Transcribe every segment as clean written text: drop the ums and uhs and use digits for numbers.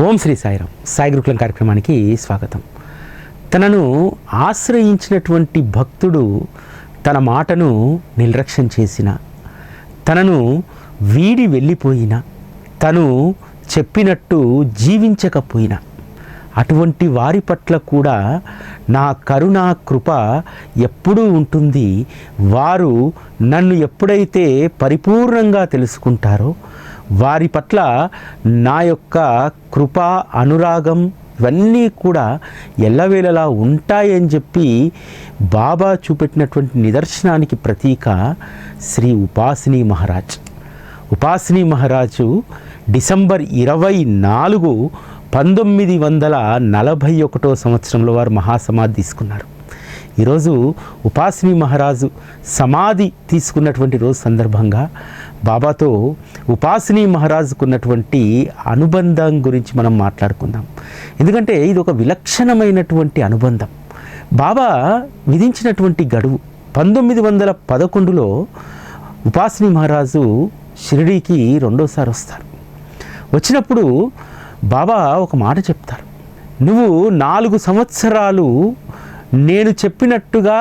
ఓం శ్రీ సాయిరాం. సాయి గురుకులం కార్యక్రమానికి స్వాగతం. తనను ఆశ్రయించినటువంటి భక్తుడు తన మాటను నిర్లక్ష్యం చేసిన, తనను వీడి వెళ్ళిపోయినా, తను చెప్పినట్టు జీవించకపోయినా, అటువంటి వారి పట్ల కూడా నా కరుణా కృప ఎప్పుడూ ఉంటుంది. వారు నన్ను ఎప్పుడైతే పరిపూర్ణంగా తెలుసుకుంటారో వారి పట్ల నా యొక్క కృప, అనురాగం ఇవన్నీ కూడా ఎల్లవేళలా ఉంటాయని చెప్పి బాబా చూపెట్టినటువంటి నిదర్శనానికి ప్రతీక శ్రీ ఉపాసిని మహారాజ్. ఉపాసిని మహారాజు డిసెంబర్ 24, 1941 సంవత్సరంలో వారు మహాసమాధి తీసుకున్నారు. ఈరోజు ఉపాసిని మహారాజు సమాధి తీసుకున్నటువంటి రోజు సందర్భంగా బాబాతో ఉపాసిని మహారాజుకున్నటువంటి అనుబంధం గురించి మనం మాట్లాడుకుందాం. ఎందుకంటే ఇది ఒక విలక్షణమైనటువంటి అనుబంధం. బాబా విధించినటువంటి గడువు 1911లో ఉపాసిని మహారాజు షిరిడీకి రెండోసారి వస్తారు. వచ్చినప్పుడు బాబా ఒక మాట చెప్తారు, నువ్వు 4 సంవత్సరాలు నేను చెప్పినట్టుగా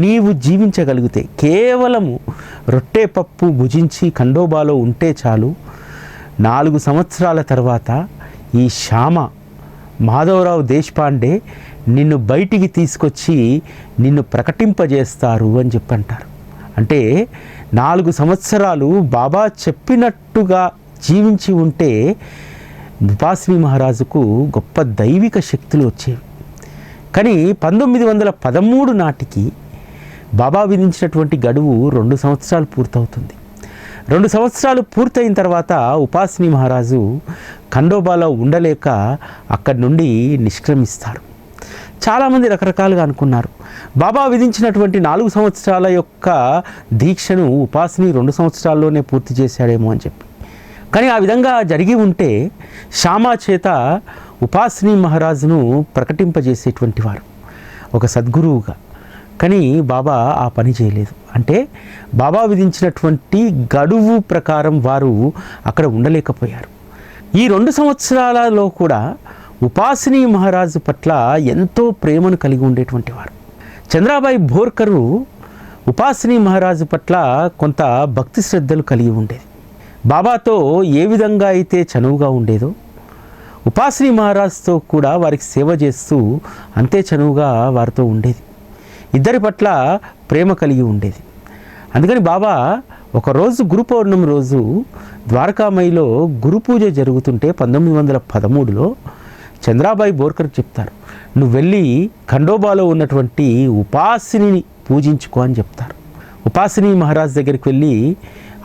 నీవు జీవించగలిగితే, కేవలము రొట్టె పప్పు భుజించి ఖండోబాలో ఉంటే చాలు, 4 సంవత్సరాల తర్వాత ఈ శ్యామ మాధవరావు దేశపాండే నిన్ను బయటికి తీసుకొచ్చి నిన్ను ప్రకటింపజేస్తారు అని చెప్పంటారు. అంటే 4 సంవత్సరాలు బాబా చెప్పినట్టుగా జీవించి ఉంటే ఉపాసిని మహారాజుకు గొప్ప దైవిక శక్తులు వచ్చేవి. కానీ 1913 నాటికి బాబా విధించినటువంటి గడువు 2 సంవత్సరాలు పూర్తవుతుంది. 2 సంవత్సరాలు పూర్తయిన తర్వాత ఉపాసిని మహారాజు ఖండోబాలో ఉండలేక అక్కడి నుండి నిష్క్రమిస్తారు. చాలామంది రకరకాలుగా అనుకున్నారు, బాబా విధించినటువంటి 4 సంవత్సరాల యొక్క దీక్షను ఉపాసిని 2 సంవత్సరాల్లోనే పూర్తి చేశాడేమో అని చెప్పి. కానీ ఆ విధంగా జరిగి ఉంటే శ్యామా చేత ఉపాసిని మహారాజును ప్రకటింపజేసేటువంటి వారు ఒక సద్గురువుగా. కానీ బాబా ఆ పని చేయలేదు. అంటే బాబా విధించినటువంటి గడువు ప్రకారం వారు అక్కడ ఉండలేకపోయారు. ఈ 2 సంవత్సరాలలో కూడా ఉపాసిని మహారాజు పట్ల ఎంతో ప్రేమను కలిగి ఉండేటువంటి వారు. చంద్రాబాయి బోర్కరు ఉపాసిని మహారాజు పట్ల కొంత భక్తి శ్రద్ధలు కలిగి ఉండేది. బాబాతో ఏ విధంగా అయితే చనువుగా ఉండేదో ఉపాసిని మహారాజుతో కూడా వారికి సేవ చేస్తూ అంతే చనువుగా వారితో ఉండేది. ఇద్దరి పట్ల ప్రేమ కలిగి ఉండేది. అందుకని బాబా ఒకరోజు గురు పౌర్ణమి రోజు ద్వారకామయిలో గురు పూజ జరుగుతుంటే 1913లో చంద్రాబాయి బోర్కర్ చెప్తారు, నువ్వు వెళ్ళి ఖండోబాలో ఉన్నటువంటి ఉపాసిని పూజించుకో అని చెప్తారు. ఉపాసిని మహారాజ్ దగ్గరికి వెళ్ళి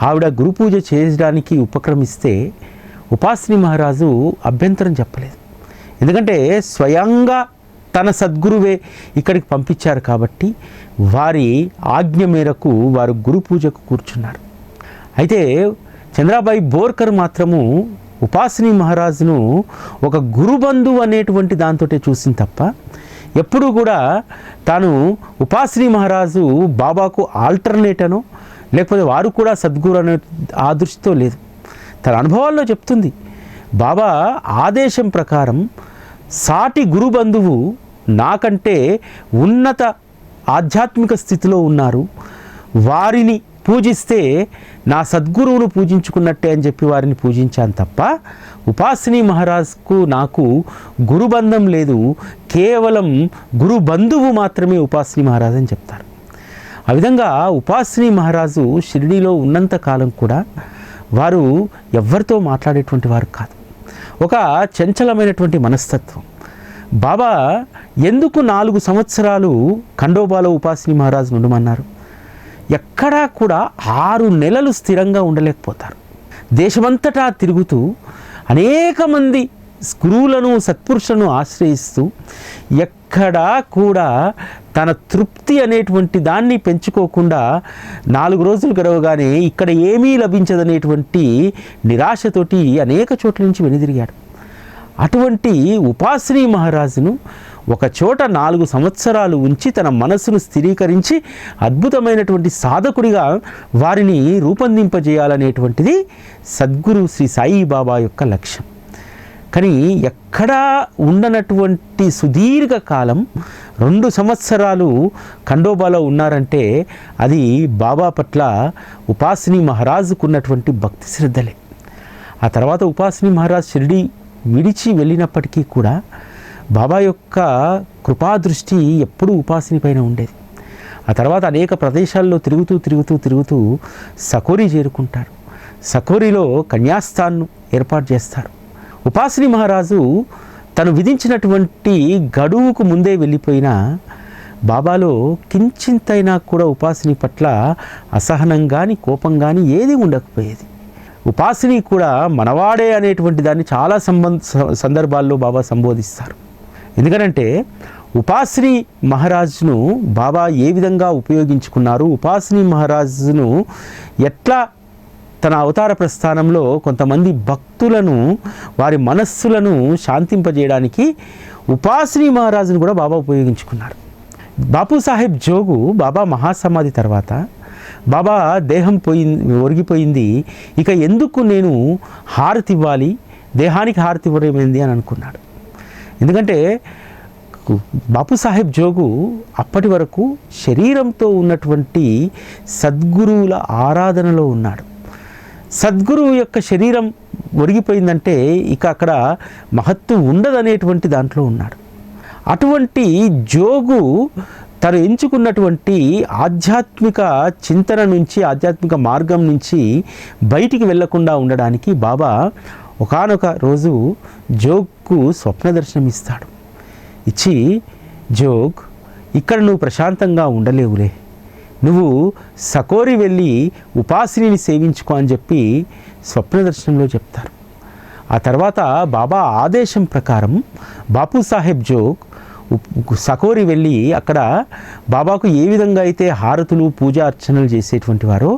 ఆవిడ గురు పూజ చేయడానికి ఉపక్రమిస్తే ఉపాసిని మహారాజు అభ్యంతరం చెప్పలేదు. ఎందుకంటే స్వయంగా తన సద్గురువే ఇక్కడికి పంపించారు కాబట్టి వారి ఆజ్ఞ మేరకు వారు గురు పూజకు కూర్చున్నారు. అయితే చంద్రాబాయి బోర్కర్ మాత్రము ఉపాసిని మహారాజును ఒక గురుబంధువు అనేటువంటి దాంతో చూసింది తప్ప ఎప్పుడూ కూడా తాను ఉపాసిని మహారాజు బాబాకు ఆల్టర్నేట్ అనో లేకపోతే వారు కూడా సద్గురు అనే ఆ దృష్టితో లేదు. తన అనుభవాల్లో చెప్తుంది, బాబా ఆదేశం ప్రకారం సాటి గురుబంధువు నాకంటే ఉన్నత ఆధ్యాత్మిక స్థితిలో ఉన్నారు, వారిని పూజిస్తే నా సద్గురువును పూజించుకున్నట్టే అని చెప్పి వారిని పూజించాను తప్ప ఉపాసిని మహారాజ్కు నాకు గురుబంధం లేదు, కేవలం గురుబంధువు మాత్రమే ఉపాసిని మహారాజ్ అని చెప్తారు. ఆ విధంగా ఉపాసిని మహారాజు షిరిడీలో ఉన్నంత కాలం కూడా వారు ఎవరితో మాట్లాడేటువంటి వారు కాదు. ఒక చంచలమైనటువంటి మనస్తత్వం. బాబా ఎందుకు 4 సంవత్సరాలు ఖండోబాలో ఉపాసిని మహారాజు ఉండమన్నారు? ఎక్కడా కూడా 6 నెలలు స్థిరంగా ఉండలేకపోతారు. దేశమంతటా తిరుగుతూ అనేక మంది గురువులను, సత్పురుషులను ఆశ్రయిస్తూ ఎక్కడా కూడా తన తృప్తి అనేటువంటి దాన్ని పెంచుకోకుండా 4 రోజులు గడవగానే ఇక్కడ ఏమీ లభించదనేటువంటి నిరాశతోటి అనేక చోట్ల నుంచి వెనుదిరిగాడు. అటువంటి ఉపాసిని మహారాజును ఒక చోట 4 సంవత్సరాలు ఉంచి తన మనసును స్థిరీకరించి అద్భుతమైనటువంటి సాధకుడిగా వారిని రూపొందింపజేయాలనేటువంటిది సద్గురు శ్రీ సాయిబాబా యొక్క లక్ష్యం. కానీ ఎక్కడా ఉండనటువంటి సుదీర్ఘకాలం 2 సంవత్సరాలు ఖండోబాలో ఉన్నారంటే అది బాబా పట్ల ఉపాసిని మహారాజుకు ఉన్నటువంటి భక్తి శ్రద్ధలే. ఆ తర్వాత ఉపాసిని మహారాజ్ షిరిడి విడిచి వెళ్ళినప్పటికీ కూడా బాబా యొక్క కృపాదృష్టి ఎప్పుడూ ఉపాసిని పైన ఉండేది. ఆ తర్వాత అనేక ప్రదేశాల్లో తిరుగుతూ సకోరి చేరుకుంటారు. సకోరిలో కన్యాస్థాన్ను ఏర్పాటు చేస్తారు. ఉపాసిని మహారాజు తను విధించినటువంటి గడువుకు ముందే వెళ్ళిపోయినా బాబాలో కించింతైనా కూడా ఉపాసిని పట్ల అసహనం కానీ కోపం కానీ ఏది ఉండకపోయేది. ఉపాసిని కూడా మనవాడే అనేటువంటి దాన్ని చాలా సందర్భాల్లో బాబా సంబోధిస్తారు. ఎందుకంటే ఉపాసిని మహారాజును బాబా ఏ విధంగా ఉపయోగించుకున్నారు, ఉపాసిని మహారాజును ఎట్లా తన అవతార ప్రస్థానంలో కొంతమంది భక్తులను వారి మనస్సులను శాంతింపజేయడానికి ఉపాసిని మహారాజును కూడా బాబా ఉపయోగించుకున్నారు. బాపు సాహెబ్ జోగు బాబా మహాసమాధి తర్వాత బాబా దేహం ఒరిగిపోయింది, ఇక ఎందుకు నేను హారతి ఇవ్వాలి, దేహానికి హారతి ఇవ్వడమేంది అని అనుకున్నాడు. ఎందుకంటే బాపు సాహెబ్ జోగు అప్పటి వరకు శరీరంతో ఉన్నటువంటి సద్గురువుల ఆరాధనలో ఉన్నాడు. సద్గురువు యొక్క శరీరం ఒరిగిపోయిందంటే ఇక అక్కడ మహత్తు ఉండదనేటువంటి దాంట్లో ఉన్నాడు. అటువంటి జోగు తను ఎంచుకున్నటువంటి ఆధ్యాత్మిక చింతన నుంచి, ఆధ్యాత్మిక మార్గం నుంచి బయటికి వెళ్లకుండా ఉండడానికి బాబా ఒకానొక రోజు జోగ్కు స్వప్న దర్శనం ఇస్తాడు. ఇచ్చి, జోగ్, ఇక్కడ నువ్వు ప్రశాంతంగా ఉండలేవులే, నువ్వు సకోరి వెళ్ళి ఉపాసిని సేవించుకో అని చెప్పి స్వప్న దర్శనంలో చెప్తారు. ఆ తర్వాత బాబా ఆదేశం ప్రకారం బాపు సాహెబ్ జోగ్ సకోరి వెళ్ళి అక్కడ బాబాకు ఏ విధంగా అయితే హారతులు పూజా అర్చనలు చేసేటువంటి వారో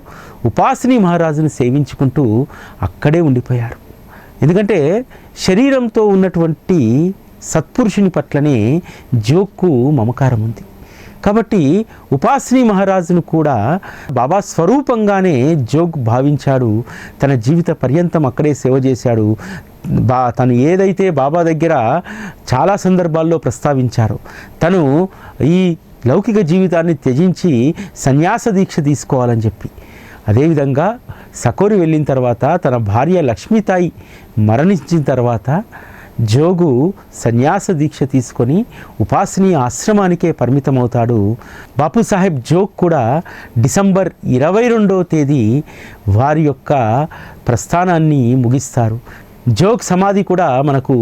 ఉపాసిని మహారాజును సేవించుకుంటూ అక్కడే ఉండిపోయారు. ఎందుకంటే శరీరంతో ఉన్నటువంటి సత్పురుషుని పట్లనే జోగ్కు మమకారం ఉంది. కాబట్టి ఉపాసిని మహారాజును కూడా బాబా స్వరూపంగానే జోగ్ భావించాడు. తన జీవిత పర్యంతం అక్కడే సేవ చేశాడు. తను ఏదైతే బాబా దగ్గర చాలా సందర్భాల్లో ప్రస్తావించారో, తను ఈ లౌకిక జీవితాన్ని త్యజించి సన్యాస దీక్ష తీసుకోవాలని చెప్పి, అదేవిధంగా సకోరి వెళ్ళిన తర్వాత తన భార్య లక్ష్మీతాయి మరణించిన తర్వాత జోగు సన్యాస దీక్ష తీసుకొని ఉపాసిని ఆశ్రమానికే పరిమితమవుతాడు. బాపు సాహెబ్ జోగ్ కూడా డిసెంబర్ 22వ తేదీ వారి యొక్క ప్రస్థానాన్ని ముగిస్తారు. జోగ్ సమాధి కూడా మనకు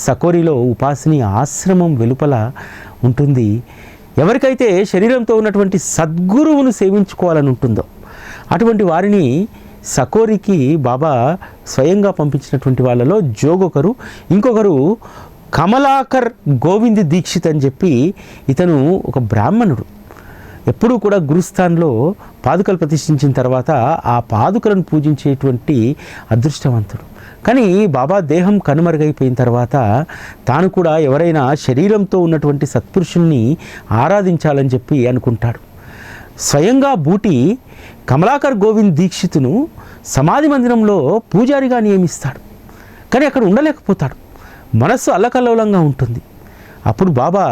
సకోరిలో ఉపాసిని ఆశ్రమం వెలుపల ఉంటుంది. ఎవరికైతే శరీరంతో ఉన్నటువంటి సద్గురువును సేవించుకోవాలని ఉంటుందో అటువంటి వారిని సకోరికి బాబా స్వయంగా పంపించినటువంటి వాళ్ళలో జోగ్ ఒకరు. ఇంకొకరు కమలాకర్ గోవింద్ దీక్షిత్ అని చెప్పి, ఇతను ఒక బ్రాహ్మణుడు. ఎప్పుడూ కూడా గురుస్థాన్లో పాదుకలు ప్రతిష్ఠించిన తర్వాత ఆ పాదుకలను పూజించేటువంటి అదృష్టవంతుడు. కానీ బాబా దేహం కనుమరుగైపోయిన తర్వాత తాను కూడా ఎవరైనా శరీరంతో ఉన్నటువంటి సత్పురుషుల్ని ఆరాధించాలని చెప్పి అనుకుంటాడు. స్వయంగా బూటి కమలాకర్ గోవింద్ దీక్షితును సమాధి మందిరంలో పూజారిగా నియమిస్తాడు. కానీ అక్కడ ఉండలేకపోతాడు, మనస్సు అల్లకల్లోలంగా ఉంటుంది. అప్పుడు బాబా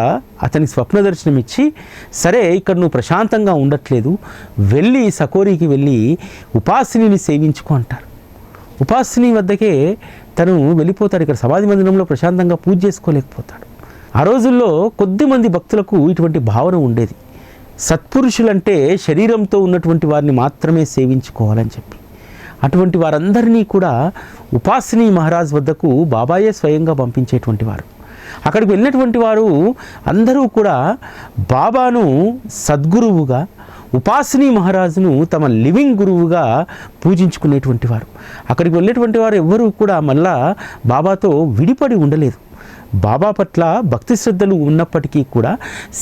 అతని స్వప్న దర్శనం ఇచ్చి, సరే ఇక్కడ నువ్వు ప్రశాంతంగా ఉండట్లేదు, వెళ్ళి సకోరికి వెళ్ళి ఉపాసిని సేవించుకో అంటారు. ఉపాసిని వద్దకే తను వెళ్ళిపోతాడు. ఇక్కడ సమాధి మందిరంలో ప్రశాంతంగా పూజ చేసుకోలేకపోతాడు. ఆ రోజుల్లో కొద్దిమంది భక్తులకు ఇటువంటి భావన ఉండేది, సత్పురుషులంటే శరీరంతో ఉన్నటువంటి వారిని మాత్రమే సేవించుకోవాలని చెప్పి. అటువంటి వారందరినీ కూడా ఉపాసిని మహారాజ్ వద్దకు బాబాయే స్వయంగా పంపించేటువంటి వారు. అక్కడికి వెళ్ళినటువంటి వారు అందరూ కూడా బాబాను సద్గురువుగా, ఉపాసిని మహారాజును తమ లివింగ్ గురువుగా పూజించుకునేటువంటి వారు. అక్కడికి వెళ్ళేటువంటి వారు ఎవ్వరూ కూడా మళ్ళా బాబాతో విడిపడి ఉండలేదు. బాబా పట్ల భక్తి శ్రద్ధలు ఉన్నప్పటికీ కూడా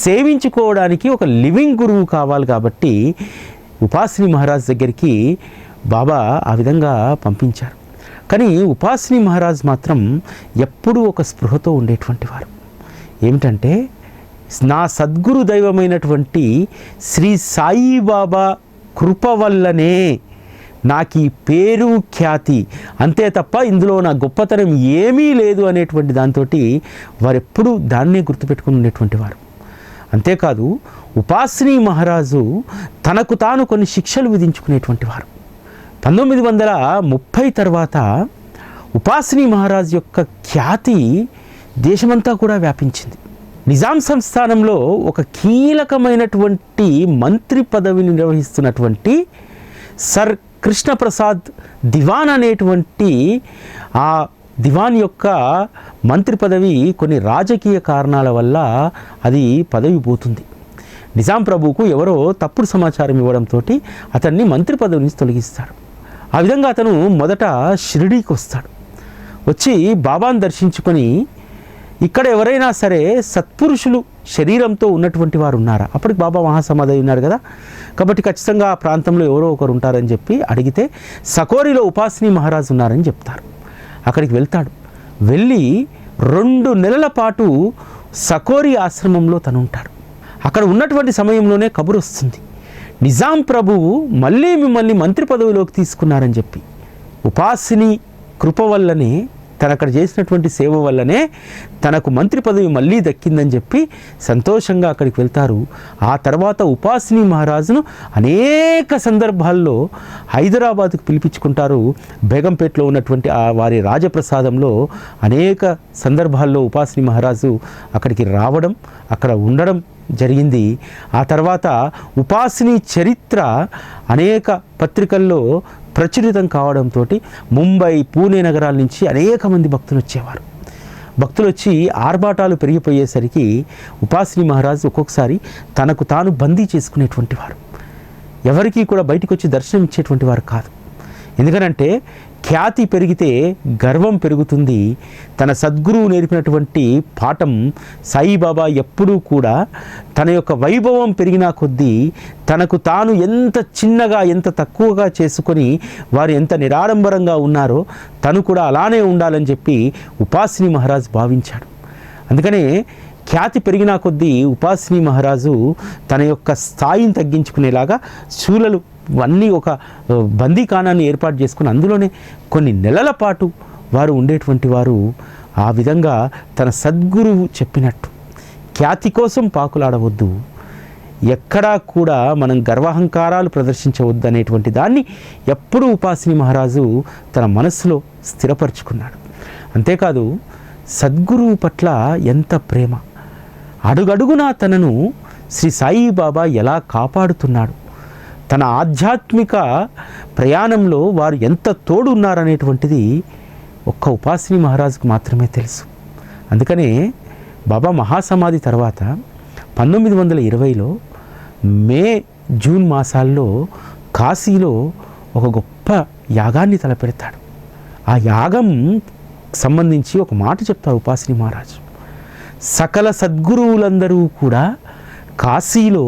సేవించుకోవడానికి ఒక లివింగ్ గురువు కావాలి. కాబట్టి ఉపాసిని మహారాజ్ దగ్గరికి బాబా ఆ విధంగా పంపించారు. కానీ ఉపాసిని మహారాజ్ మాత్రం ఎప్పుడూ ఒక స్పృహతో ఉండేటువంటి వారు. ఏమిటంటే, నా సద్గురు దైవమైనటువంటి శ్రీ సాయిబాబా కృప వల్లనే నాకు ఈ పేరు ఖ్యాతి అంతే తప్ప ఇందులో నా గొప్పతనం ఏమీ లేదు అనేటువంటి దాంతో వారు ఎప్పుడూ దాన్నే గుర్తుపెట్టుకుని ఉండేటువంటి వారు. అంతేకాదు ఉపాసిని మహారాజు తనకు తాను కొన్ని శిక్షలు విధించుకునేటువంటి వారు. 1930 తర్వాత ఉపాసిని మహారాజు యొక్క ఖ్యాతి దేశమంతా కూడా వ్యాపించింది. నిజాం సంస్థానంలో ఒక కీలకమైనటువంటి మంత్రి పదవిని నిర్వహిస్తున్నటువంటి సర్ కృష్ణప్రసాద్ దివాన్ అనేటువంటి ఆ దివాన్ యొక్క మంత్రి పదవి కొన్ని రాజకీయ కారణాల వల్ల అది పదవి పోతుంది. నిజాం ప్రభువుకు ఎవరో తప్పుడు సమాచారం ఇవ్వడంతో అతన్ని మంత్రి పదవి నుంచి తొలగిస్తాడు. ఆ విధంగా అతను మొదట షిరిడీకి వస్తాడు. వచ్చి బాబాను దర్శించుకొని ఇక్కడ ఎవరైనా సరే సత్పురుషులు శరీరంతో ఉన్నటువంటి వారు ఉన్నారా? అప్పటికి బాబా మహాసమాధి ఉన్నారు కదా, కాబట్టి ఖచ్చితంగా ఆ ప్రాంతంలో ఎవరో ఒకరు ఉంటారని చెప్పి అడిగితే సకోరిలో ఉపాసిని మహారాజు ఉన్నారని చెప్తారు. అక్కడికి వెళ్తాడు. వెళ్ళి 2 నెలల పాటు సకోరి ఆశ్రమంలో తను ఉంటాడు. అక్కడ ఉన్నటువంటి సమయంలోనే కబురు వస్తుంది, నిజాం ప్రభువు మళ్ళీ మిమ్మల్ని మంత్రి పదవిలోకి తీసుకున్నారని చెప్పి. ఉపాసిని కృప వల్లనే, తను అక్కడ చేసినటువంటి సేవ వల్లనే తనకు మంత్రి పదవి మళ్ళీ దక్కిందని చెప్పి సంతోషంగా అక్కడికి వెళ్తారు. ఆ తర్వాత ఉపాసిని మహారాజును అనేక సందర్భాల్లో హైదరాబాద్కు పిలిపించుకుంటారు. బేగంపేటలో ఉన్నటువంటి ఆ వారి రాజప్రసాదంలో అనేక సందర్భాల్లో ఉపాసిని మహారాజు అక్కడికి రావడం, అక్కడ ఉండడం జరిగింది. ఆ తర్వాత ఉపాసిని చరిత్ర అనేక పత్రికల్లో ప్రచురితం కావడంతో ముంబై, పూణే నగరాల నుంచి అనేక మంది భక్తులు వచ్చేవారు. భక్తులు వచ్చి ఆర్భాటాలు పెరిగిపోయేసరికి ఉపాసిని మహారాజు ఒక్కొక్కసారి తనకు తాను బందీ చేసుకునేటువంటి వారు. ఎవరికీ కూడా బయటికి వచ్చి దర్శనం ఇచ్చేటువంటి వారు కాదు. ఎందుకనంటే ఖ్యాతి పెరిగితే గర్వం పెరుగుతుంది. తన సద్గురువు నేర్పినటువంటి పాఠం సాయిబాబా ఎప్పుడూ కూడా తన యొక్క వైభవం పెరిగినా కొద్దీ తనకు తాను ఎంత చిన్నగా, ఎంత తక్కువగా చేసుకొని వారు ఎంత నిరాడంబరంగా ఉన్నారో తను కూడా అలానే ఉండాలని చెప్పి ఉపాసిని మహారాజు భావించాడు. అందుకనే ఖ్యాతి పెరిగినా కొద్దీ ఉపాసిని మహారాజు తన యొక్క స్థాయిని తగ్గించుకునేలాగా శూలలు అన్నీ ఒక బందీఖానాన్ని ఏర్పాటు చేసుకుని అందులోనే కొన్ని నెలల పాటు వారు ఉండేటువంటి వారు. ఆ విధంగా తన సద్గురువు చెప్పినట్టు ఖ్యాతి కోసం పాకులాడవద్దు, ఎక్కడా కూడా మనం గర్వహంకారాలు ప్రదర్శించవద్దు అనేటువంటి దాన్ని ఎప్పుడూ ఉపాసిని మహారాజు తన మనస్సులో స్థిరపరుచుకున్నాడు. అంతేకాదు సద్గురువు పట్ల ఎంత ప్రేమ, అడుగడుగునా తనను శ్రీ సాయిబాబా ఎలా కాపాడుతున్నాడు, తన ఆధ్యాత్మిక ప్రయాణంలో వారు ఎంత తోడు ఉన్నారనేటువంటిది ఒక్క ఉపాసిని మహారాజుకు మాత్రమే తెలుసు. అందుకనే బాబా మహాసమాధి తర్వాత 1920లో మే, జూన్ మాసాల్లో కాశీలో ఒక గొప్ప యాగాన్ని తలపెడతాడు. ఆ యాగం సంబంధించి ఒక మాట చెప్తారు ఉపాసిని మహారాజు. సకల సద్గురువులందరూ కూడా కాశీలో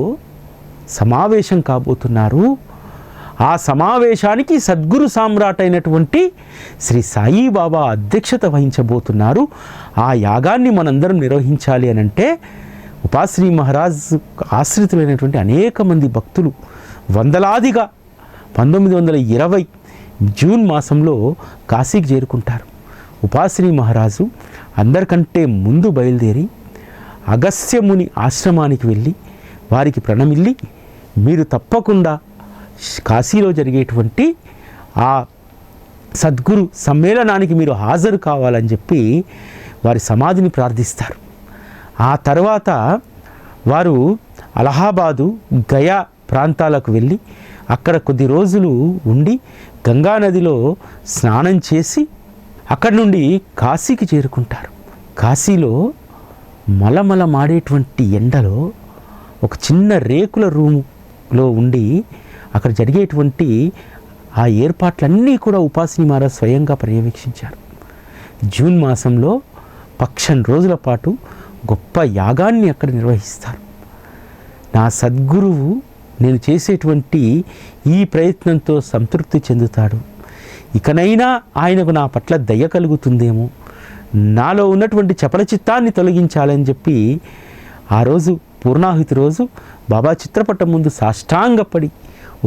సమావేశం కాబోతున్నారు. ఆ సమావేశానికి సద్గురు సామ్రాట్ అయినటువంటి శ్రీ సాయిబాబా అధ్యక్షత వహించబోతున్నారు. ఆ యాగాన్ని మనందరం నిర్వహించాలి అని అంటే ఉపాసిని మహారాజ్ ఆశ్రితులైనటువంటి అనేక మంది భక్తులు వందలాదిగా 1920 జూన్ మాసంలో కాశీకి చేరుకుంటారు. ఉపాసిని మహారాజు అందరికంటే ముందు బయలుదేరి అగస్త్యముని ఆశ్రమానికి వెళ్ళి వారికి ప్రణమిల్లి, మీరు తప్పకుండా కాశీలో జరిగేటువంటి ఆ సద్గురు సమ్మేళనానికి మీరు హాజరు కావాలని చెప్పి వారి సమాధిని ప్రార్థిస్తారు. ఆ తర్వాత వారు అలహాబాదు, గయా ప్రాంతాలకు వెళ్ళి అక్కడ కొద్ది రోజులు ఉండి గంగానదిలో స్నానం చేసి అక్కడి నుండి కాశీకి చేరుకుంటారు. కాశీలో మలమల మాడేటువంటి ఎండలో ఒక చిన్న రేకుల రూములో ఉండి అక్కడ జరిగేటువంటి ఆ ఏర్పాట్లన్నీ కూడా ఉపాసిని మహారాజ్ స్వయంగా పర్యవేక్షించారు. జూన్ మాసంలో 1,000 రోజుల పాటు గొప్ప యాగాన్ని అక్కడ నిర్వహిస్తారు. నా సద్గురువు నేను చేసేటువంటి ఈ ప్రయత్నంతో సంతృప్తి చెందుతాడు, ఇకనైనా ఆయనకు నా పట్ల దయ కలుగుతుందేమో, నాలో ఉన్నటువంటి చపల చిత్తాన్ని తొలగించాలని చెప్పి ఆ రోజు పూర్ణాహుతి రోజు బాబా చిత్రపటం ముందు సాష్టాంగపడి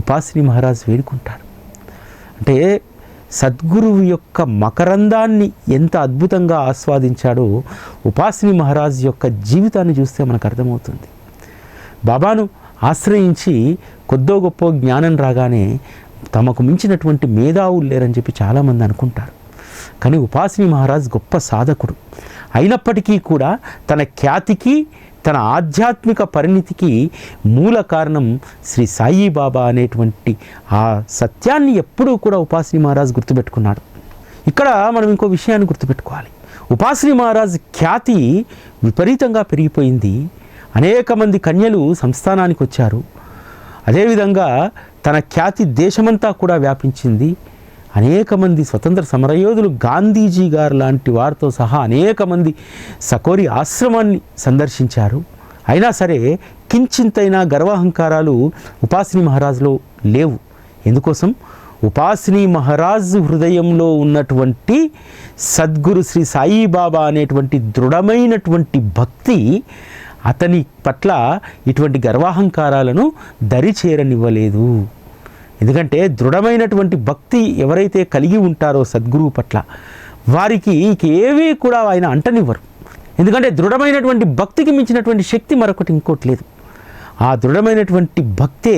ఉపాసిని మహారాజ్ వేడుకుంటాడు. అంటే సద్గురువు యొక్క మకరందాన్ని ఎంత అద్భుతంగా ఆస్వాదించాడో ఉపాసిని మహారాజ్ యొక్క జీవితాన్ని చూస్తే మనకు అర్థమవుతుంది. బాబాను ఆశ్రయించి కొద్దో గొప్ప జ్ఞానం రాగానే తమకు మించినటువంటి మేధావులు లేరని చెప్పి చాలామంది అనుకుంటారు. కానీ ఉపాసిని మహారాజ్ గొప్ప సాధకుడు అయినప్పటికీ కూడా తన ఖ్యాతికి, తన ఆధ్యాత్మిక పరిణితికి మూల కారణం శ్రీ సాయిబాబా అనేటువంటి ఆ సత్యాన్ని ఎప్పుడూ కూడా ఉపాసిని మహారాజ్ గుర్తుపెట్టుకున్నాడు. ఇక్కడ మనం ఇంకో విషయాన్ని గుర్తుపెట్టుకోవాలి. ఉపాసిని మహారాజ్ ఖ్యాతి విపరీతంగా పెరిగిపోయింది. అనేక మంది కన్యలు సంస్థానానికి వచ్చారు. అదేవిధంగా తన ఖ్యాతి దేశమంతా కూడా వ్యాపించింది. అనేక మంది స్వతంత్ర సమరయోధులు, గాంధీజీ గారు లాంటి వారితో సహా అనేక మంది సకోరి ఆశ్రమాన్ని సందర్శించారు. అయినా సరే కించింతైనా గర్వాహంకారాలు ఉపాసిని మహారాజులో లేవు. ఎందుకోసం? ఉపాసిని మహారాజు హృదయంలో ఉన్నటువంటి సద్గురు శ్రీ సాయిబాబా అనేటువంటి దృఢమైనటువంటి భక్తి అతని పట్ల ఇటువంటి గర్వాహంకారాలను దరిచేరనివ్వలేదు. ఎందుకంటే దృఢమైనటువంటి భక్తి ఎవరైతే కలిగి ఉంటారో సద్గురువు పట్ల, వారికి ఏవీ కూడా ఆయన అంటనివ్వరు. ఎందుకంటే దృఢమైనటువంటి భక్తికి మించినటువంటి శక్తి మరొకటి ఇంకోటి లేదు. ఆ దృఢమైనటువంటి భక్తే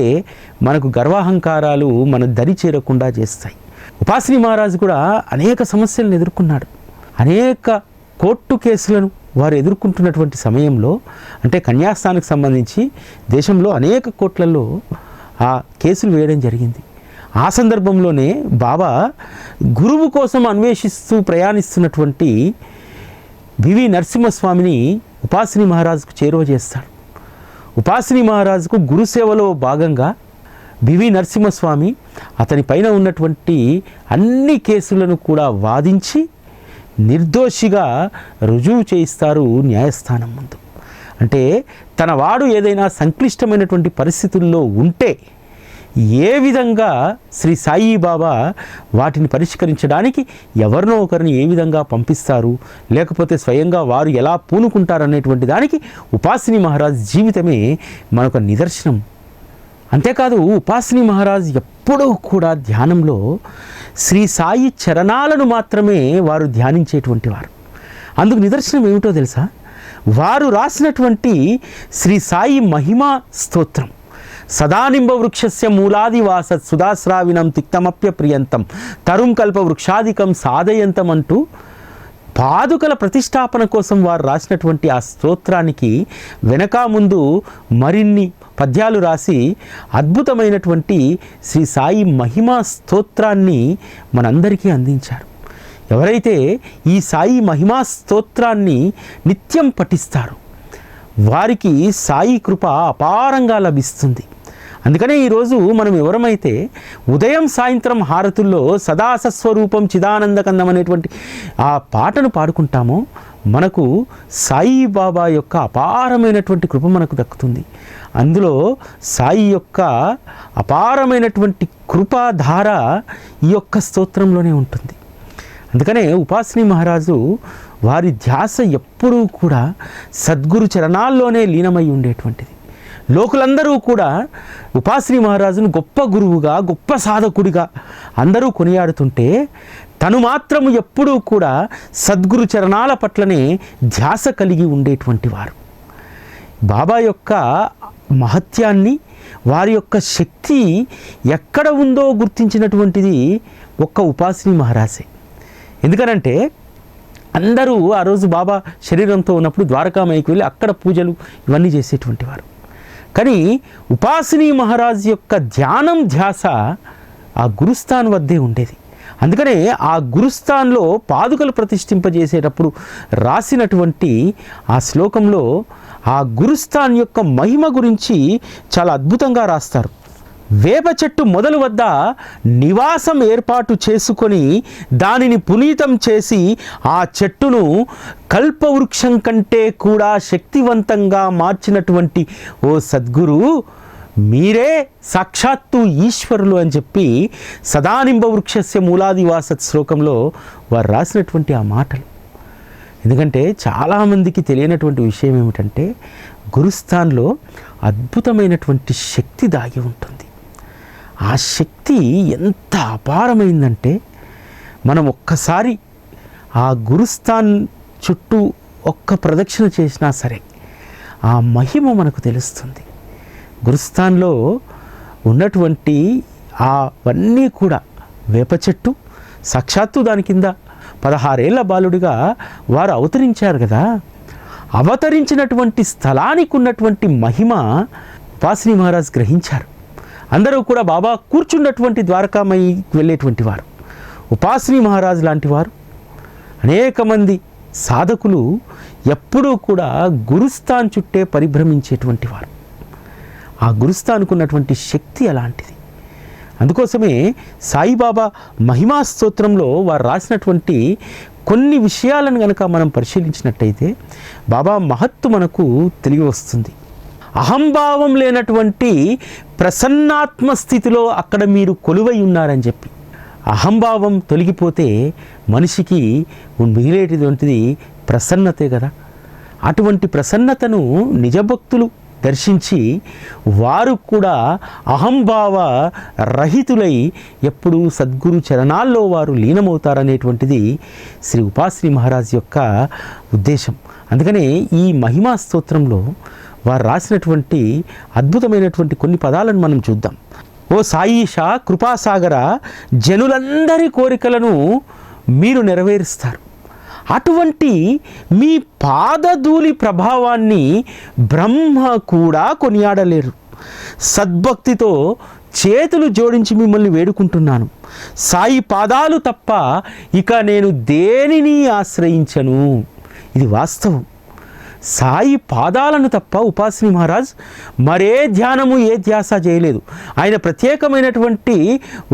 మనకు గర్వాహంకారాలు మన దరి చేరకుండా చేస్తాయి. ఉపాసిని మహారాజు కూడా అనేక సమస్యలను ఎదుర్కొన్నాడు. అనేక కోర్టు కేసులను వారు ఎదుర్కొంటున్నటువంటి సమయంలో, అంటే కన్యాస్థానానికి సంబంధించి దేశంలో అనేక కోట్లలో ఆ కేసులు వేయడం జరిగింది. ఆ సందర్భంలోనే బాబా గురువు కోసం అన్వేషిస్తూ ప్రయాణిస్తున్నటువంటి బివి నరసింహస్వామిని ఉపాసిని మహారాజుకు చేరువ చేస్తాడు. ఉపాసిని మహారాజుకు గురుసేవలో భాగంగా బివి నరసింహస్వామి అతని పైన ఉన్నటువంటి అన్ని కేసులను కూడా వాదించి నిర్దోషిగా రుజువు చేయిస్తారు న్యాయస్థానం ముందు. అంటే తన వాడు ఏదైనా సంక్లిష్టమైనటువంటి పరిస్థితుల్లో ఉంటే ఏ విధంగా శ్రీ సాయిబాబా వాటిని పరిష్కరించడానికి ఎవరినో ఒకరిని ఏ విధంగా పంపిస్తారు, లేకపోతే స్వయంగా వారు ఎలా పూనుకుంటారు అనేటువంటి దానికి ఉపాసిని మహారాజ్ జీవితమే మనొక నిదర్శనం. అంతేకాదు ఉపాసిని మహారాజ్ ఎప్పుడూ కూడా ధ్యానంలో శ్రీ సాయి చరణాలను మాత్రమే వారు ధ్యానించేటువంటి వారు. అందుకు నిదర్శనం ఏమిటో తెలుసా? వారు రాసినటువంటి శ్రీ సాయి మహిమా స్తోత్రం, సదానింబ వృక్షస్య మూలాదివాస సుధాశ్రావినం తిక్తమప్య ప్రియంతం తరుం కల్ప వృక్షాధికం సాధయంతం అంటూ పాదుకల ప్రతిష్టాపన కోసం వారు రాసినటువంటి ఆ స్తోత్రానికి వెనక ముందు మరిన్ని పద్యాలు రాసి అద్భుతమైనటువంటి శ్రీ సాయి మహిమా స్తోత్రాన్ని మనందరికీ అందించారు. ఎవరైతే ఈ సాయి మహిమా స్తోత్రాన్ని నిత్యం పఠిస్తారో వారికి సాయి కృప అపారంగా లభిస్తుంది. అందుకనే ఈరోజు మనం ఎవరమైతే ఉదయం సాయంత్రం హారతుల్లో సదాసస్వరూపం చిదానందకందం అనేటువంటి ఆ పాటను పాడుకుంటామో మనకు సాయిబాబా యొక్క అపారమైనటువంటి కృప మనకు దక్కుతుంది. అందులో సాయి యొక్క అపారమైనటువంటి కృపాధార ఈ యొక్క స్తోత్రంలోనే ఉంటుంది. అందుకనే ఉపాసిని మహారాజు వారి ధ్యాస ఎప్పుడూ కూడా సద్గురు చరణాల్లోనే లీనమై ఉండేటువంటిది. లోకులందరూ కూడా ఉపాసిని మహారాజును గొప్ప గురువుగా, గొప్ప సాధకుడిగా అందరూ కొనియాడుతుంటే తను మాత్రము ఎప్పుడూ కూడా సద్గురు చరణాల పట్లనే ధ్యాస కలిగి ఉండేటువంటి వారు. బాబా యొక్క మహత్యాన్ని, వారి యొక్క శక్తి ఎక్కడ ఉందో గుర్తించినటువంటిది ఒక్క ఉపాసిని మహారాజే. ఎందుకనంటే అందరూ ఆ రోజు బాబా శరీరంతో ఉన్నప్పుడు ద్వారకామాయికి వెళ్ళి అక్కడ పూజలు ఇవన్నీ చేసేటువంటి వారు. కానీ ఉపాసిని మహారాజ్ యొక్క ధ్యానం, ధ్యాస ఆ గురుస్థాన్ వద్దే ఉండేది. అందుకనే ఆ గురుస్థాన్లో పాదుకలు ప్రతిష్ఠింపజేసేటప్పుడు రాసినటువంటి ఆ శ్లోకంలో ఆ గురుస్థాన్ యొక్క మహిమ గురించి చాలా అద్భుతంగా రాస్తారు. వేప చెట్టు మొదలు వద్ద నివాసం ఏర్పాటు చేసుకొని దానిని పునీతం చేసి ఆ చెట్టును కల్పవృక్షం కంటే కూడా శక్తివంతంగా మార్చినటువంటి ఓ సద్గురు మీరే సాక్షాత్తు ఈశ్వరులు అని చెప్పి సదానింబ వృక్షస్య మూలాదివాస శ్లోకంలో వారు రాసినటువంటి ఆ మాటలు. ఎందుకంటే చాలామందికి తెలియనటువంటి విషయం ఏమిటంటే గురుస్థాన్లో అద్భుతమైనటువంటి శక్తి దాగి ఉంటుంది. ఆ శక్తి ఎంత అపారమైందంటే మనం ఒక్కసారి ఆ గురుస్థాన్ చుట్టూ ఒక్క ప్రదక్షిణ చేసినా సరే ఆ మహిమ మనకు తెలుస్తుంది. గురుస్థాన్లో ఉన్నటువంటి అవన్నీ కూడా వేప చెట్టు, సాక్షాత్తు దాని కింద 16 ఏళ్ల బాలుడిగా వారు అవతరించారు కదా. అవతరించినటువంటి స్థలానికి ఉన్నటువంటి మహిమ ఉపాసిని మహారాజ్ గ్రహించారు. అందరూ కూడా బాబా కూర్చున్నటువంటి ద్వారకామయికి వెళ్ళేటువంటి వారు. ఉపాసిని మహారాజ్ లాంటి వారు, అనేక మంది సాధకులు ఎప్పుడూ కూడా గురుస్థాన్ చుట్టే పరిభ్రమించేటువంటి వారు. ఆ గురుస్థాన్కు ఉన్నటువంటి శక్తి అలాంటిది. అందుకోసమే సాయిబాబా మహిమా స్తోత్రంలో వారు రాసినటువంటి కొన్ని విషయాలను కనుక మనం పరిశీలించినట్టయితే బాబా మహత్తు మనకు తెలియ వస్తుంది. అహంభావం లేనటువంటి ప్రసన్నాత్మ స్థితిలో అక్కడ మీరు కొలువై ఉన్నారని చెప్పి. అహంభావం తొలగిపోతే మనిషికి మిగిలేటువంటిది ప్రసన్నతే కదా. అటువంటి ప్రసన్నతను నిజభక్తులు దర్శించి వారు కూడా అహంభావ రహితులై ఎప్పుడు సద్గురు చరణాల్లో వారు లీనమవుతారనేటువంటిది శ్రీ ఉపాసిని మహారాజ్ యొక్క ఉద్దేశం. అందుకనే ఈ మహిమా స్తోత్రంలో వారు రాసినటువంటి అద్భుతమైనటువంటి కొన్ని పదాలను మనం చూద్దాం. ఓ సాయిష కృపాసాగర, జనులందరి కోరికలను మీరు నెరవేరుస్తారు. అటువంటి మీ పాదధూళి ప్రభావాన్ని బ్రహ్మ కూడా కొనియాడలేరు. సద్భక్తితో చేతులు జోడించి మిమ్మల్ని వేడుకుంటున్నాను. సాయి పాదాలు తప్ప ఇక నేను దేనిని ఆశ్రయించను. ఇది వాస్తవం. సాయి పాదాలను తప్ప ఉపాసిని మహారాజ్ మరే ధ్యానము ఏ ధ్యాస చేయలేదు. ఆయన ప్రత్యేకమైనటువంటి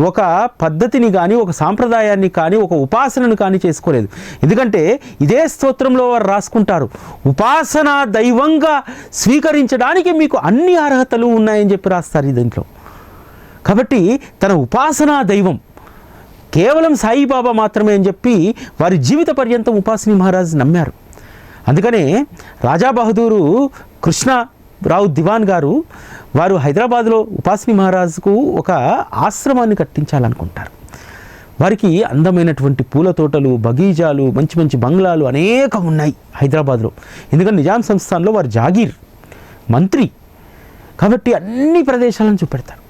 ఒక పద్ధతిని కానీ, ఒక సాంప్రదాయాన్ని కానీ, ఒక ఉపాసనను కానీ చేసుకోలేదు. ఎందుకంటే ఇదే స్తోత్రంలో వారు రాసుకుంటారు, ఉపాసన దైవంగా స్వీకరించడానికి మీకు అన్ని అర్హతలు ఉన్నాయని చెప్పి రాస్తారు దీంట్లో. కాబట్టి తన ఉపాసనా దైవం కేవలం సాయిబాబా మాత్రమే అని చెప్పి వారి జీవిత పర్యంతం ఉపాసిని మహారాజ్ నమ్మారు. అందుకనే రాజా బహదూరు కృష్ణరావు దివాన్ గారు వారు హైదరాబాద్లో ఉపాసిని మహారాజ్కు ఒక ఆశ్రమాన్ని కట్టించాలనుకుంటారు. వారికి అందమైనటువంటి పూల తోటలు, బగీజాలు, మంచి మంచి బంగ్లాలు అనేకం ఉన్నాయి హైదరాబాద్లో. ఎందుకంటే నిజాం సంస్థానంలో వారు జాగీర్ మంత్రి కాబట్టి అన్ని ప్రదేశాలను చూపెడతారు.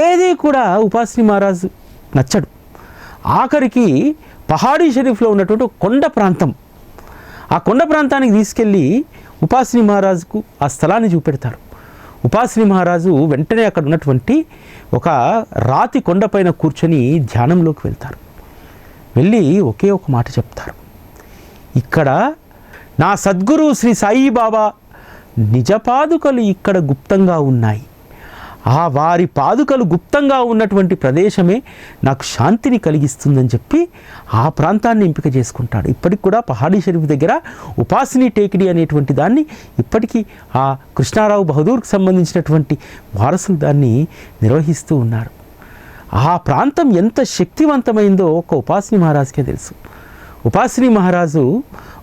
ఏది కూడా ఉపాసిని మహారాజ్ నచ్చడు. ఆఖరికి పహాడీ షరీఫ్లో ఉన్నటువంటి కొండ ప్రాంతం, ఆ కొండ ప్రాంతానికి తీసుకెళ్ళి ఉపాసిని మహారాజుకు ఆ స్థలాన్ని చూపెడతారు. ఉపాసిని మహారాజు వెంటనే అక్కడ ఉన్నటువంటి ఒక రాతి కొండపైన కూర్చొని ధ్యానంలోకి వెళ్తారు. వెళ్ళి ఒకే ఒక మాట చెప్తారు, ఇక్కడ నా సద్గురు శ్రీ సాయిబాబా నిజ పాదుకలు ఇక్కడ గుప్తంగా ఉన్నాయి. ఆ వారి పాదుకలు గుప్తంగా ఉన్నటువంటి ప్రదేశమే నాకు శాంతిని కలిగిస్తుందని చెప్పి ఆ ప్రాంతాన్ని ఎంపిక చేసుకుంటాడు. ఇప్పటికి కూడా పహాడీ షరీఫ్ దగ్గర ఉపాసిని టేకిడి అనేటువంటి దాన్ని ఇప్పటికీ ఆ కృష్ణారావు బహదూర్కి సంబంధించినటువంటి వారసులు దాన్ని నిర్వహిస్తూ ఉన్నారు. ఆ ప్రాంతం ఎంత శక్తివంతమైందో ఒక ఉపాసిని మహారాజుకే తెలుసు. ఉపాసిని మహారాజు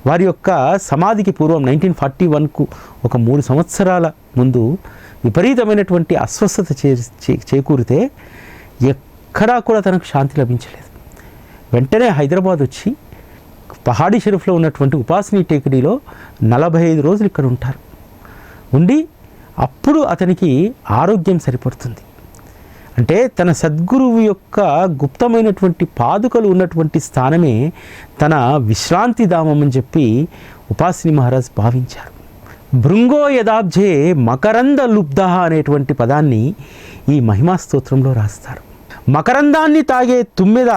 వారి యొక్క సమాధికి పూర్వం 1941కు ఒక 3 సంవత్సరాల ముందు విపరీతమైనటువంటి అస్వస్థత చేకూరితే ఎక్కడా కూడా తనకు శాంతి లభించలేదు. వెంటనే హైదరాబాద్ వచ్చి పహాడీ షరీఫ్లో ఉన్నటువంటి ఉపాసిని టేకిడీలో 45 రోజులు ఇక్కడ ఉంటారు. ఉండి అప్పుడు అతనికి ఆరోగ్యం సరిపడుతుంది. అంటే తన సద్గురువు యొక్క గుప్తమైనటువంటి పాదుకలు ఉన్నటువంటి స్థానమే తన విశ్రాంతి ధామం అని చెప్పి ఉపాసిని మహారాజ్ భావించారు. భృంగో యదాబ్జే మకరంద లుబ్ధ అనేటువంటి పదాన్ని ఈ మహిమా స్తోత్రంలో రాస్తారు. మకరందాన్ని తాగే తుమ్మెద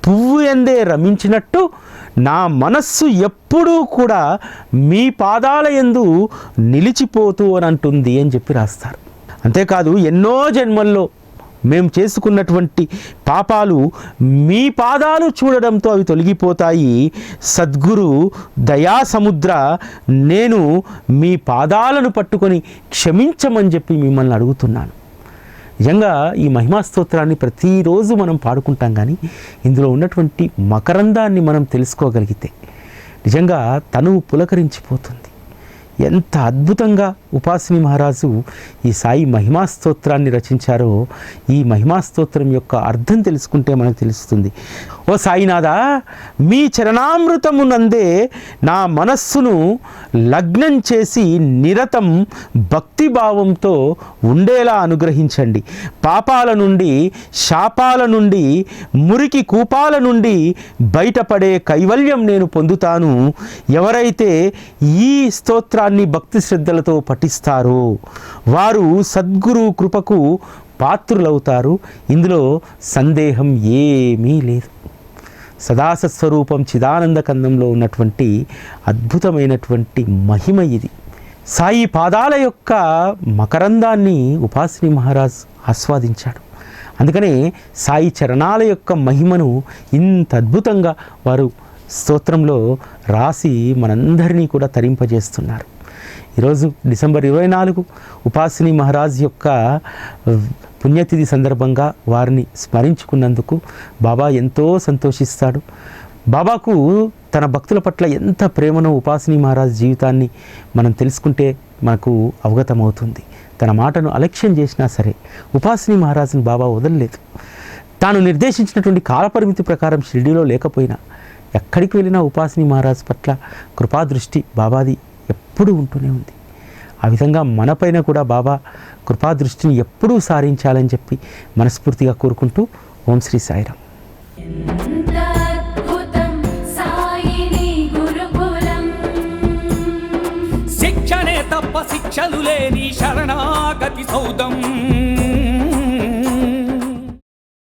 పువ్వు ఎందే రమించినట్టు నా మనస్సు ఎప్పుడూ కూడా మీ పాదాల యందు నిలిచిపోతూ అని అంటుంది అని చెప్పి రాస్తారు. అంతేకాదు ఎన్నో జన్మల్లో మేము చేసుకున్నటువంటి పాపాలు మీ పాదాలు చూడడంతో అవి తొలగిపోతాయి. సద్గురు దయా సముద్ర, నేను మీ పాదాలను పట్టుకొని క్షమించమని చెప్పి మిమ్మల్ని అడుగుతున్నాను. నిజంగా ఈ మహిమా స్తోత్రాన్ని ప్రతిరోజు మనం పాడుకుంటాం, కానీ ఇందులో ఉన్నటువంటి మకరందాన్ని మనం తెలుసుకోగలిగితే నిజంగా తనువు పులకరించిపోతుంది. ఎంత అద్భుతంగా ఉపాసిని మహారాజు ఈ సాయి మహిమా స్తోత్రాన్ని రచించారో ఈ మహిమా స్తోత్రం యొక్క అర్థం తెలుసుకుంటే మనకు తెలుస్తుంది. ఓ సాయినాథ, మీ చరణామృతమునందే నా మనస్సును లగ్నం చేసి నిరతం భక్తిభావంతో ఉండేలా అనుగ్రహించండి. పాపాల నుండి, శాపాల నుండి, మురికి కూపాల నుండి బయటపడే కైవల్యం నేను పొందుతాను. ఎవరైతే ఈ స్తోత్రాన్ని భక్తి శ్రద్ధలతో పఠిస్తారో వారు సద్గురు కృపకు పాత్రులవుతారు. ఇందులో సందేహం ఏమీ లేదు. సదాసత్స్వరూపం చిదానంద కందంలో ఉన్నటువంటి అద్భుతమైనటువంటి మహిమ ఇది. సాయి పాదాల యొక్క మకరందాన్ని ఉపాసిని మహారాజ్ ఆస్వాదించాడు. అందుకనే సాయి చరణాల యొక్క మహిమను ఇంత అద్భుతంగా వారు స్తోత్రంలో రాసి మనందరినీ కూడా తరింపజేస్తున్నారు. ఈరోజు డిసెంబర్ 24 ఉపాసిని మహారాజ్ యొక్క పుణ్యతిథి సందర్భంగా వారిని స్మరించుకున్నందుకు బాబా ఎంతో సంతోషిస్తాడు. బాబాకు తన భక్తుల పట్ల ఎంత ప్రేమనో ఉపాసిని మహారాజ్ జీవితాన్ని మనం తెలుసుకుంటే మనకు అవగతమవుతుంది. తన మాటను అలక్ష్యం చేసినా సరే ఉపాసిని మహారాజును బాబా వదలలేదు. తాను నిర్దేశించినటువంటి కాలపరిమితి ప్రకారం షిరిడీలో లేకపోయినా ఎక్కడికి వెళ్ళినా ఉపాసిని మహారాజ్ పట్ల కృపాదృష్టి బాబాది ఎప్పుడూ ఉంటూనే ఉంది. ఆ విధంగా మనపైన కూడా బాబా కృపాదృష్టిని ఎప్పుడూ సారించాలని చెప్పి మనస్ఫూర్తిగా కోరుకుంటూ ఓం శ్రీ సాయిరాం. శిక్షణే తప్ప శిక్షలు లేని శరణాగతి సౌదం